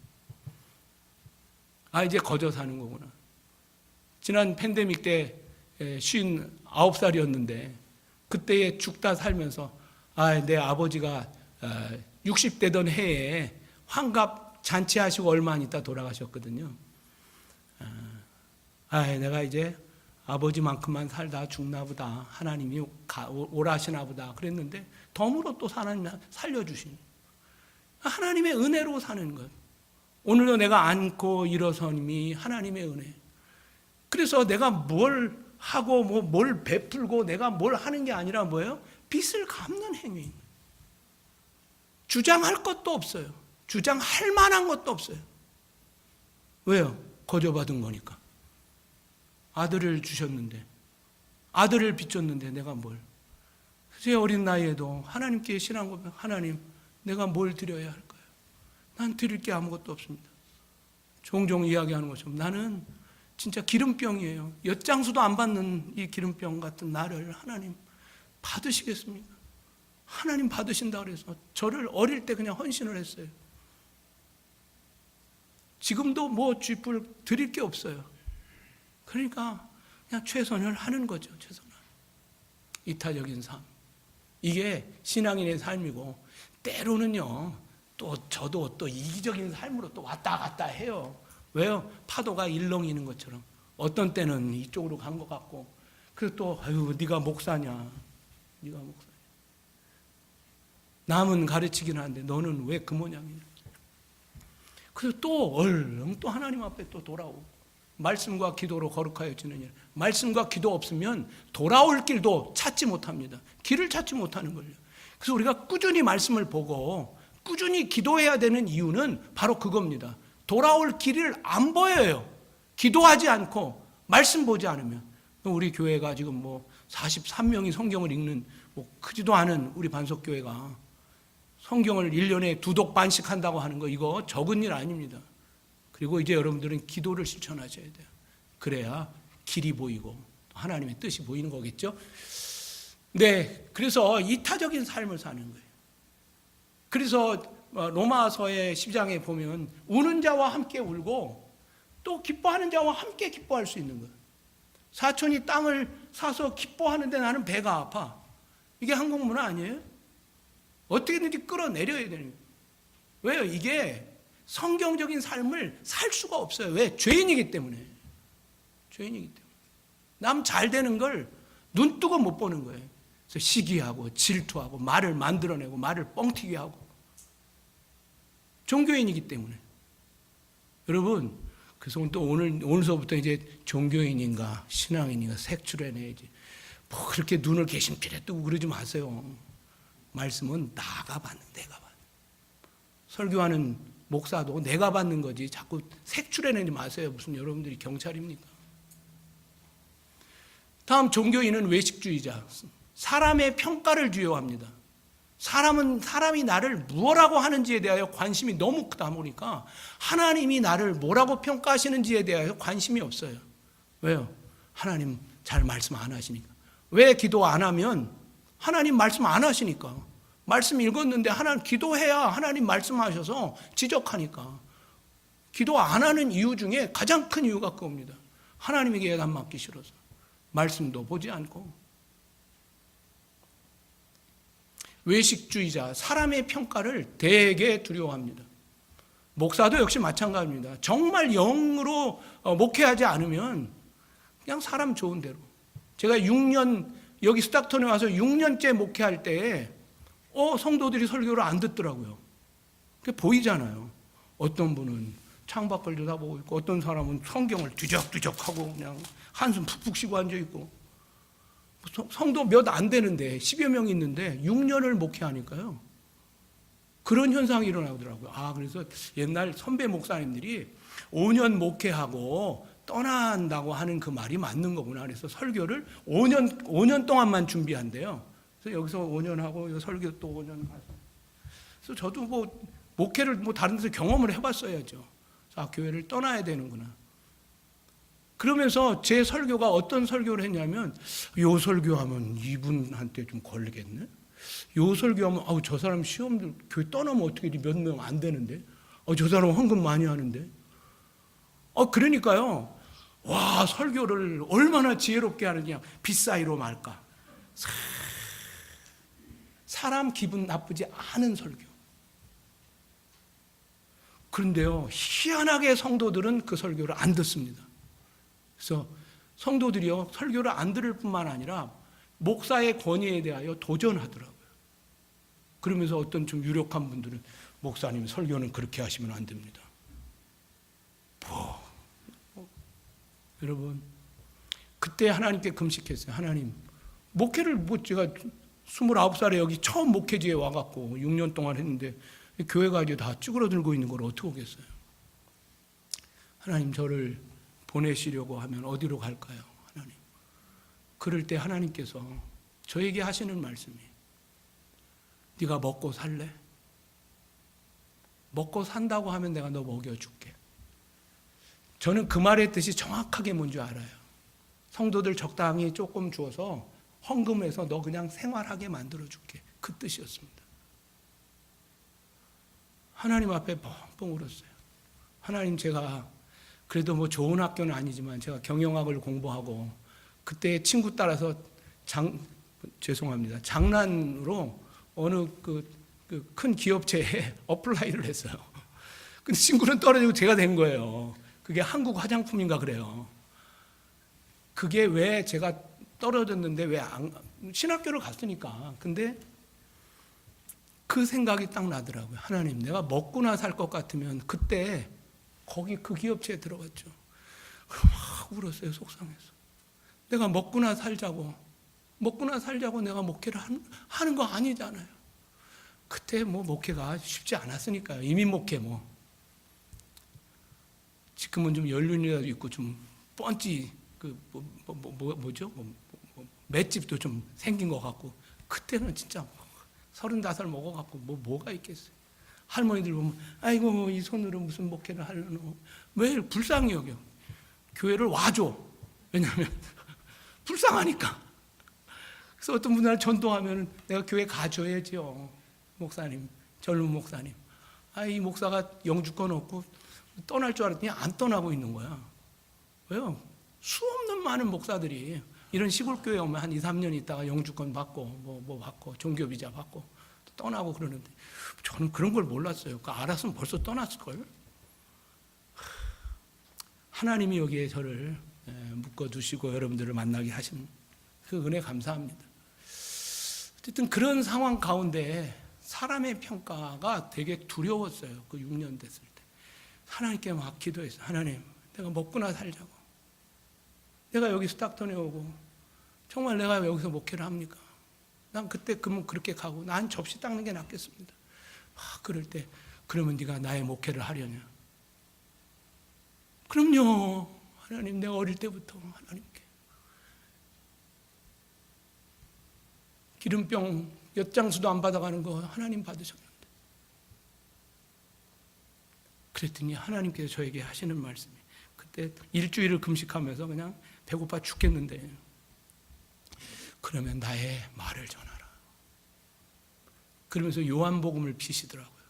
이제 거저 사는 거구나. 지난 팬데믹 때 59살이었는데 그때에 죽다 살면서 내 아버지가 60대던 해에 환갑 잔치하시고 얼마 안 있다 돌아가셨거든요. 내가 이제 아버지만큼만 살다 죽나 보다. 하나님이 오라 하시나 보다. 그랬는데 덤으로 또 하나님이 살려주신 하나님의 은혜로 사는 것. 오늘도 내가 앉고 일어서님이 하나님의 은혜. 그래서 내가 뭘 하고 뭘 베풀고 내가 뭘 하는 게 아니라 뭐예요? 빚을 갚는 행위. 주장할 것도 없어요. 주장할 만한 것도 없어요. 왜요? 거저받은 거니까. 아들을 주셨는데, 아들을 빚줬는데 내가 뭘. 제 어린 나이에도 하나님께 신앙 고백, 하나님 내가 뭘 드려야 할까요? 난 드릴 게 아무것도 없습니다. 종종 이야기하는 것처럼 나는 진짜 기름병이에요. 엿장수도 안 받는 이 기름병 같은 나를 하나님 받으시겠습니까? 하나님 받으신다 그래서 저를 어릴 때 그냥 헌신을 했어요. 지금도 뭐 쥐뿔 드릴 게 없어요. 그러니까 그냥 최선을 하는 거죠. 최선을. 이타적인 삶. 이게 신앙인의 삶이고, 때로는요 또 저도 또 이기적인 삶으로 또 왔다 갔다 해요. 왜요? 파도가 일렁이는 것처럼 어떤 때는 이쪽으로 간 것 같고, 그리고 또 아유 네가 목사냐, 네가 목사냐, 남은 가르치기는 하는데 너는 왜 그 모양이냐. 그래서 또 얼른 또 하나님 앞에 또 돌아오고, 말씀과 기도로 거룩하여지는 일. 말씀과 기도 없으면 돌아올 길도 찾지 못합니다. 길을 찾지 못하는 거예요. 그래서 우리가 꾸준히 말씀을 보고 꾸준히 기도해야 되는 이유는 바로 그겁니다. 돌아올 길을 안 보여요. 기도하지 않고 말씀 보지 않으면. 우리 교회가 지금 뭐 43명이 성경을 읽는 뭐 크지도 않은 우리 반석교회가 성경을 1년에 2독 반씩 한다고 하는 거, 이거 적은 일 아닙니다. 그리고 이제 여러분들은 기도를 실천하셔야 돼요. 그래야 길이 보이고 하나님의 뜻이 보이는 거겠죠. 네, 그래서 이타적인 삶을 사는 거예요. 그래서 로마서의 10장에 보면 우는 자와 함께 울고 또 기뻐하는 자와 함께 기뻐할 수 있는 거예요. 사촌이 땅을 사서 기뻐하는데 나는 배가 아파. 이게 한국 문화 아니에요? 어떻게든지 끌어내려야 되는 거예요. 왜요? 이게 성경적인 삶을 살 수가 없어요. 왜? 죄인이기 때문에. 죄인이기 때문에. 남 잘 되는 걸 눈뜨고 못 보는 거예요. 그래서 시기하고 질투하고 말을 만들어내고 말을 뻥튀기 하고. 종교인이기 때문에. 여러분, 그래서 또 오늘서부터 이제 종교인인가 신앙인인가 색출해내야지. 뭐 그렇게 눈을 개심필에 뜨고 그러지 마세요. 말씀은 나가 받는, 내가 받는. 설교하는 목사도 내가 받는 거지 자꾸 색출해내지 마세요. 무슨 여러분들이 경찰입니까? 다음, 종교인은 외식주의자. 사람의 평가를 두려워합니다. 사람이 나를 무엇라고 하는지에 대하여 관심이 너무 크다 보니까 하나님이 나를 뭐라고 평가하시는지에 대하여 관심이 없어요. 왜요? 하나님 잘 말씀 안 하시니까. 왜 기도 안 하면? 하나님 말씀 안 하시니까. 말씀 읽었는데 하나님 기도해야 하나님 말씀하셔서 지적하니까. 기도 안 하는 이유 중에 가장 큰 이유가 그겁니다. 하나님에게 예단 맡기 싫어서. 말씀도 보지 않고. 외식주의자, 사람의 평가를 되게 두려워합니다. 목사도 역시 마찬가지입니다. 정말 영으로 목회하지 않으면 그냥 사람 좋은 대로. 제가 6년 여기 스타크톤에 와서 6년째 목회할 때에 성도들이 설교를 안 듣더라고요. 그게 보이잖아요. 어떤 분은 창밖을 쳐다보고 있고, 어떤 사람은 성경을 뒤적뒤적하고 그냥 한숨 푹푹 쉬고 앉아있고. 성도 몇 안 되는데 10여 명이 있는데 6년을 목회하니까요, 그런 현상이 일어나더라고요. 그래서 옛날 선배 목사님들이 5년 목회하고 떠난다고 하는 그 말이 맞는 거구나. 그래서 설교를 5년 동안만 준비한대요. 그래서 여기서 5년 하고 설교 또 5년 가서. 그래서 저도 뭐 목회를 뭐 다른 데서 경험을 해봤어야죠. 교회를 떠나야 되는구나. 그러면서 제 설교가 어떤 설교를 했냐면, 요 설교하면 이분한테 좀 걸리겠네? 요 설교하면, 저 사람 시험들 교회 떠나면 어떻게 몇 명 안 되는데? 저 사람 헌금 많이 하는데? 그러니까요, 와, 설교를 얼마나 지혜롭게 하느냐. 빗사이로 말까. 사람 기분 나쁘지 않은 설교. 그런데요, 희한하게 성도들은 그 설교를 안 듣습니다. 그래서 성도들이요, 설교를 안 들을 뿐만 아니라 목사의 권위에 대하여 도전하더라고요. 그러면서 어떤 좀 유력한 분들은, 목사님 설교는 그렇게 하시면 안 됩니다. 여러분, 그때 하나님께 금식했어요. 하나님, 목회를 제가 29살에 여기 처음 목회지에 와갖고 6년 동안 했는데 교회가 이제 다 쭈그러들고 있는 걸 어떻게 하겠어요? 하나님, 저를 보내시려고 하면 어디로 갈까요? 하나님. 그럴 때 하나님께서 저에게 하시는 말씀이, 네가 먹고 살래? 먹고 산다고 하면 내가 너 먹여줄게. 저는 그 말의 뜻이 정확하게 뭔지 알아요. 성도들 적당히 조금 주어서 헌금해서 너 그냥 생활하게 만들어줄게. 그 뜻이었습니다. 하나님 앞에 뻥뻥 울었어요. 하나님, 제가 그래도 뭐 좋은 학교는 아니지만 제가 경영학을 공부하고 그때 친구 따라서 죄송합니다. 장난으로 어느 그 큰 기업체에 어플라이를 했어요. 근데 친구는 떨어지고 제가 된 거예요. 그게 한국 화장품인가 그래요. 그게 왜 제가 떨어졌는데 왜 신학교를 갔으니까. 근데 그 생각이 딱 나더라고요. 하나님, 내가 먹고나 살 것 같으면 그때 거기 그 기업체에 들어갔죠. 막 울었어요. 속상해서. 내가 먹고나 살자고 내가 목회를 하는 거 아니잖아요. 그때 뭐 목회가 쉽지 않았으니까요. 이민 목회 뭐. 지금은 좀 연륜이라도 있고 좀 뻔찌 뭐죠? 맷집도 좀 생긴 것 같고, 그때는 진짜 35 먹어갖고 뭐가 있겠어요. 할머니들 보면 아이고 이 손으로 무슨 목회를 하려노. 왜 불쌍히 여겨. 교회를 와줘. 왜냐하면 불쌍하니까. 그래서 어떤 분들 전도하면 내가 교회 가줘야죠. 목사님, 젊은 목사님. 이 목사가 영주권 없고 떠날 줄 알았더니 안 떠나고 있는 거야. 왜요? 수없는 많은 목사들이 이런 시골교회 오면 한 2, 3년 있다가 영주권 받고 뭐 받고 종교비자 받고 떠나고 그러는데 저는 그런 걸 몰랐어요. 알았으면 벌써 떠났을걸. 하나님이 여기에 저를 묶어두시고 여러분들을 만나게 하신 그 은혜 감사합니다. 어쨌든 그런 상황 가운데 사람의 평가가 되게 두려웠어요. 그 6년 됐을 때. 하나님께 막 기도했어요. 하나님, 내가 먹고나 살자고. 내가 여기 스탁턴에 오고 정말 내가 여기서 목회를 합니까? 난 그때 그렇게 가고 난 접시 닦는 게 낫겠습니다. 막 그럴 때 그러면 네가 나의 목회를 하려냐? 그럼요. 하나님, 내가 어릴 때부터 하나님께 기름병 엿장수도 안 받아가는 거 하나님 받으셨는데. 그랬더니 하나님께서 저에게 하시는 말씀이, 그때 일주일을 금식하면서 그냥 배고파 죽겠는데, 그러면 나의 말을 전하라. 그러면서 요한복음을 피시더라고요.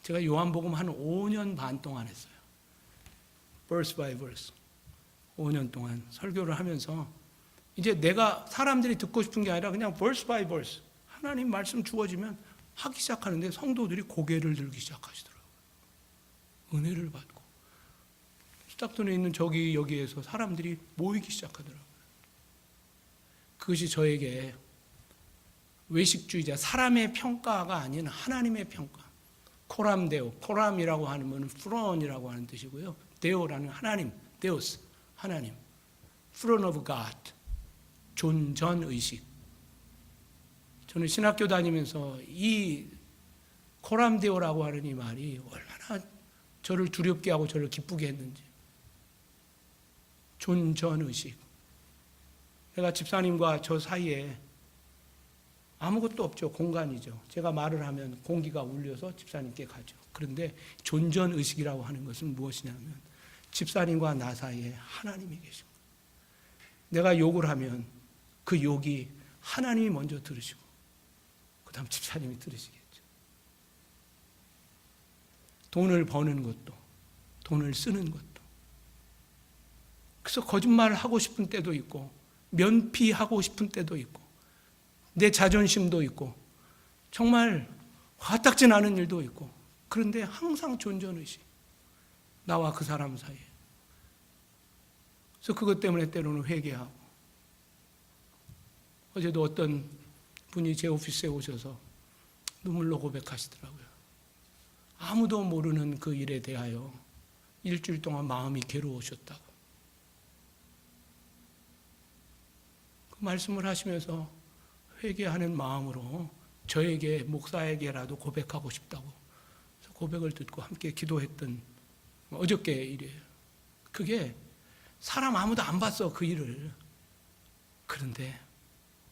제가 요한복음 한 5년 반 동안 했어요. verse by verse. 5년 동안 설교를 하면서 이제 내가 사람들이 듣고 싶은 게 아니라 그냥 verse by verse. 하나님 말씀 주어지면 하기 시작하는데 성도들이 고개를 들기 시작하시더라고요. 은혜를 받고. 스탁턴에 있는 여기에서 사람들이 모이기 시작하더라고요. 그것이 저에게 외식주의자, 사람의 평가가 아닌 하나님의 평가. 코람데오, 코람이라고 하는 것은 프론이라고 하는 뜻이고요. 데오라는 하나님, 데오스, 하나님. Throne of God, 존전의식. 저는 신학교 다니면서 이 코람데오라고 하는 이 말이 얼마나 저를 두렵게 하고 저를 기쁘게 했는지. 존전의식. 내가 집사님과 저 사이에 아무것도 없죠. 공간이죠. 제가 말을 하면 공기가 울려서 집사님께 가죠. 그런데 존전의식이라고 하는 것은 무엇이냐면 집사님과 나 사이에 하나님이 계신 거예요. 내가 욕을 하면 그 욕이 하나님이 먼저 들으시고 그 다음 집사님이 들으시겠죠. 돈을 버는 것도, 돈을 쓰는 것도. 그래서 거짓말을 하고 싶은 때도 있고 면피하고 싶은 때도 있고 내 자존심도 있고 정말 화딱지 나는 일도 있고, 그런데 항상 존전의식. 나와 그 사람 사이에. 그래서 그것 때문에 때로는 회개하고. 어제도 어떤 분이 제 오피스에 오셔서 눈물로 고백하시더라고요. 아무도 모르는 그 일에 대하여 일주일 동안 마음이 괴로우셨다고. 그 말씀을 하시면서 회개하는 마음으로 저에게, 목사에게라도 고백하고 싶다고. 그래서 고백을 듣고 함께 기도했던 어저께 일이에요. 그게 사람 아무도 안 봤어, 그 일을. 그런데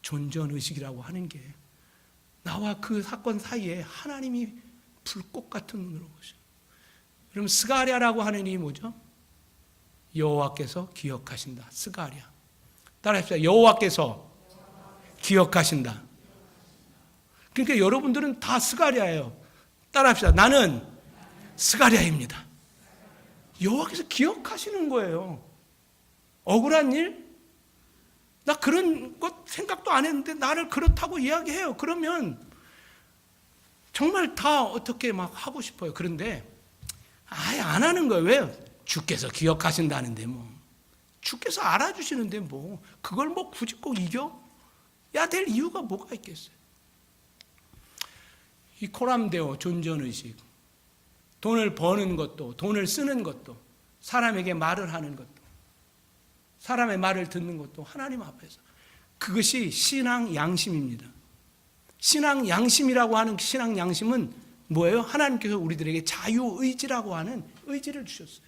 존전의식이라고 하는 게 나와 그 사건 사이에 하나님이 불꽃 같은 눈으로 보셔. 그럼 스가랴라고 하는 이 뭐죠? 여호와께서 기억하신다. 스가랴. 따라합시다. 여호와께서 기억하신다. 그러니까 여러분들은 다 스가랴예요. 따라합시다. 나는 스가랴입니다. 여호와께서 기억하시는 거예요. 억울한 일? 나 그런 것 생각도 안 했는데 나를 그렇다고 이야기해요. 그러면 정말 다 어떻게 막 하고 싶어요. 그런데 아예 안 하는 거예요. 왜요? 주께서 기억하신다는데 뭐. 주께서 알아주시는데 뭐. 그걸 뭐 굳이 꼭 이겨야 될 이유가 뭐가 있겠어요. 이 코람데오 존전의식. 돈을 버는 것도, 돈을 쓰는 것도, 사람에게 말을 하는 것도, 사람의 말을 듣는 것도 하나님 앞에서. 그것이 신앙 양심입니다. 신앙 양심이라고 하는 신앙 양심은 뭐예요? 하나님께서 우리들에게 자유의지라고 하는 의지를 주셨어요.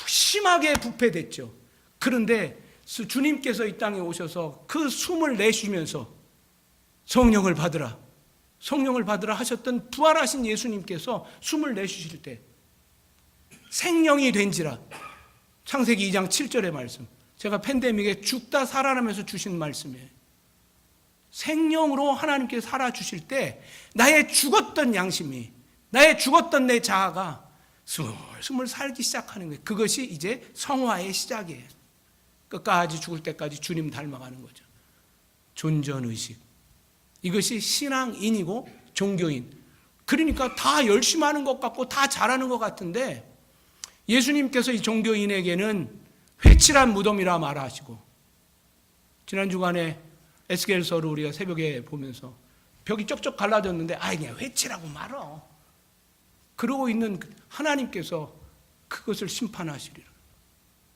심하게 부패됐죠. 그런데 주님께서 이 땅에 오셔서 그 숨을 내쉬면서 성령을 받으라, 성령을 받으라 하셨던 부활하신 예수님께서 숨을 내쉬실 때 생명이 된지라. 창세기 2장 7절의 말씀. 제가 팬데믹에 죽다 살아나면서 주신 말씀이에요. 생명으로 하나님께서 살아주실 때 나의 죽었던 양심이, 나의 죽었던 내 자아가 스물스물 살기 시작하는 거예요. 그것이 이제 성화의 시작이에요. 끝까지 죽을 때까지 주님 닮아가는 거죠. 존전의식. 이것이 신앙인이고 종교인. 그러니까 다 열심히 하는 것 같고 다 잘하는 것 같은데 예수님께서 이 종교인에게는 회칠한 무덤이라 말하시고, 지난 주간에 에스겔서를 우리가 새벽에 보면서 벽이 쩍쩍 갈라졌는데 그냥 회칠하고 말어. 그러고 있는 하나님께서 그것을 심판하시리라.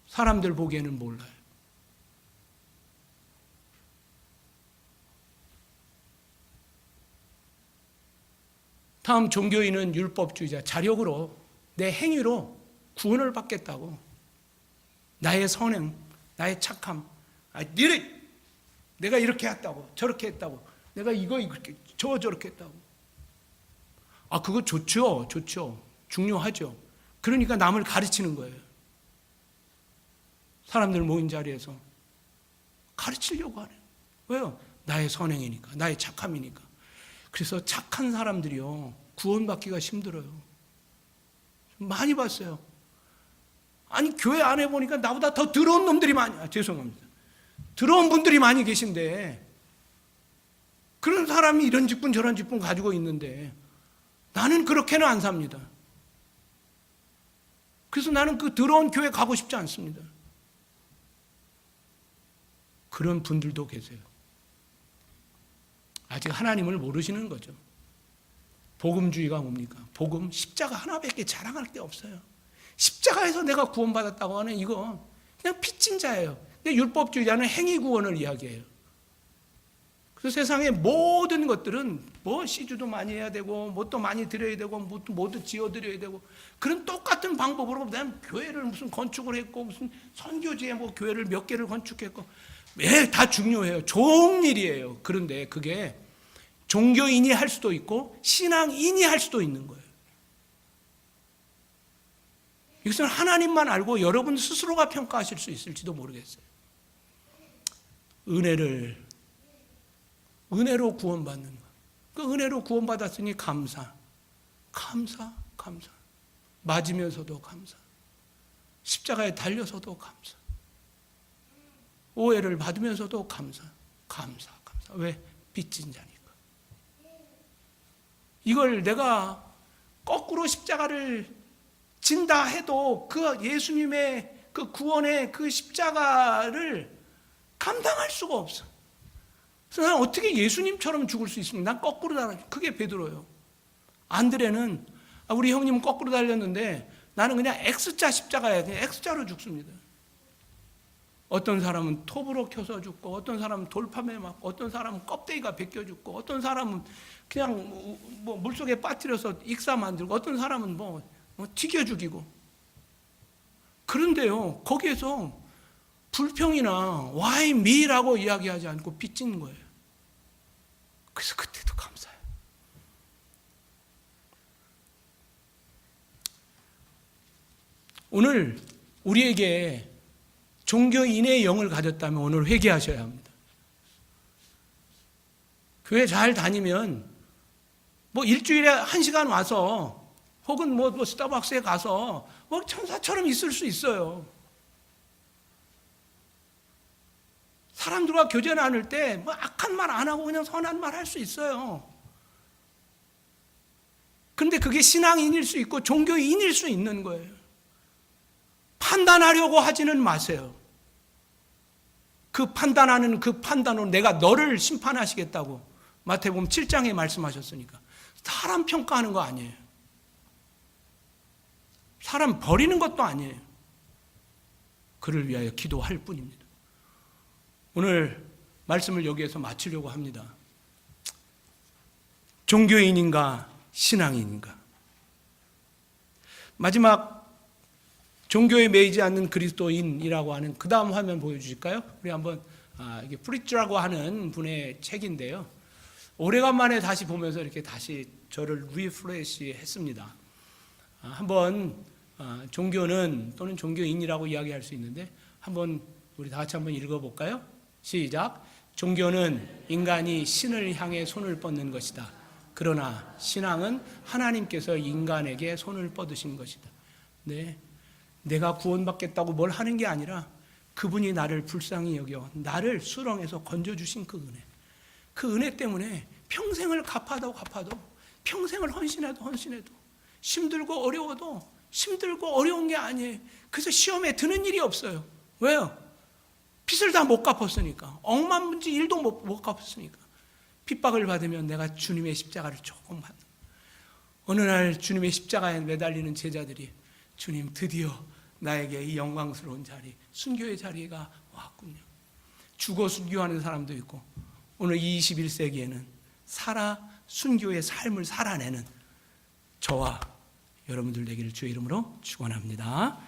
사람들 보기에는 몰라요. 다음 종교인은 율법주의자. 자력으로, 내 행위로 구원을 받겠다고. 나의 선행, 나의 착함. 내가 이렇게 했다고, 저렇게 했다고, 내가 이거 이렇게 저렇게 했다고. 그거 좋죠. 중요하죠. 그러니까 남을 가르치는 거예요. 사람들 모인 자리에서 가르치려고 하는. 왜요? 나의 선행이니까, 나의 착함이니까. 그래서 착한 사람들이요, 구원받기가 힘들어요. 많이 봤어요. 아니, 교회 안에 보니까 나보다 더 더러운 놈들이 죄송합니다. 더러운 분들이 많이 계신데, 그런 사람이 이런 직분 저런 직분 가지고 있는데 나는 그렇게는 안 삽니다. 그래서 나는 그 더러운 교회 가고 싶지 않습니다. 그런 분들도 계세요. 아직 하나님을 모르시는 거죠. 복음주의가 뭡니까? 복음, 십자가 하나밖에 자랑할 게 없어요. 십자가에서 내가 구원받았다고 하는 이거 그냥 빚진 자예요. 근데 율법주의자는 행위 구원을 이야기해요. 그래서 세상의 모든 것들은 뭐 시주도 많이 해야 되고 뭣도 많이 드려야 되고 뭐도 지어드려야 되고 그런 똑같은 방법으로 난 교회를 무슨 건축을 했고 무슨 선교지에 뭐 교회를 몇 개를 건축했고 다 중요해요. 좋은 일이에요. 그런데 그게 종교인이 할 수도 있고 신앙인이 할 수도 있는 거예요. 이것은 하나님만 알고 여러분 스스로가 평가하실 수 있을지도 모르겠어요. 은혜로 구원받는 것. 그 은혜로 구원받았으니 감사. 맞으면서도 감사. 십자가에 달려서도 감사. 오해를 받으면서도 감사. 왜? 빚진 자니까. 이걸 내가 거꾸로 십자가를 진다 해도 그 예수님의 그 구원의 그 십자가를 감당할 수가 없어. 그래서 난 어떻게 예수님처럼 죽을 수 있습니까? 난 거꾸로 달아. 그게 베드로예요. 안드레는 우리 형님은 거꾸로 달렸는데 나는 그냥 X자 십자가야. 그냥 X자로 죽습니다. 어떤 사람은 톱으로 켜서 죽고, 어떤 사람은 돌판에 맞고, 어떤 사람은 껍데기가 벗겨 죽고, 어떤 사람은 그냥 뭐 물속에 빠뜨려서 익사 만들고, 어떤 사람은 뭐 튀겨 죽이고. 그런데요, 거기에서 불평이나 why me라고 이야기하지 않고 빚진 거예요. 그래서 그때도 감사해요. 오늘 우리에게 종교인의 영을 가졌다면 오늘 회개하셔야 합니다. 교회 잘 다니면 뭐 일주일에 1시간 와서 혹은 뭐 스타벅스에 가서 뭐 천사처럼 있을 수 있어요. 사람들과 교제 나눌 때 뭐 악한 말 안 하고 그냥 선한 말 할 수 있어요. 그런데 그게 신앙인일 수 있고 종교인일 수 있는 거예요. 판단하려고 하지는 마세요. 그 판단하는 그 판단으로 내가 너를 심판하시겠다고 마태복음 7장에 말씀하셨으니까 사람 평가하는 거 아니에요. 사람 버리는 것도 아니에요. 그를 위하여 기도할 뿐입니다. 오늘 말씀을 여기에서 마치려고 합니다. 종교인인가 신앙인인가? 마지막 종교에 매이지 않는 그리스도인이라고 하는 그 다음 화면 보여주실까요? 우리 한번 이게 프리츠라고 하는 분의 책인데요. 오래간만에 다시 보면서 이렇게 다시 저를 리프레시 했습니다. 한번 종교는 또는 종교인이라고 이야기할 수 있는데 한번 우리 다 같이 한번 읽어볼까요? 시작. 종교는 인간이 신을 향해 손을 뻗는 것이다. 그러나 신앙은 하나님께서 인간에게 손을 뻗으신 것이다. 네, 내가 구원받겠다고 뭘 하는 게 아니라 그분이 나를 불쌍히 여겨 나를 수렁에서 건져주신 그 은혜. 그 은혜 때문에 평생을 갚아도 평생을 헌신해도 힘들고 어려운 게 아니에요. 그래서 시험에 드는 일이 없어요. 왜요? 빚을 다 못 갚았으니까. 억만 문제 일도 못 갚았으니까. 핍박을 받으면 내가 주님의 십자가를 조금 받는. 어느 날 주님의 십자가에 매달리는 제자들이 주님 드디어 나에게 이 영광스러운 자리, 순교의 자리가 왔군요. 죽어 순교하는 사람도 있고 오늘 21세기에는 순교의 삶을 살아내는 저와 여러분들 되기를 주의 이름으로 축원합니다.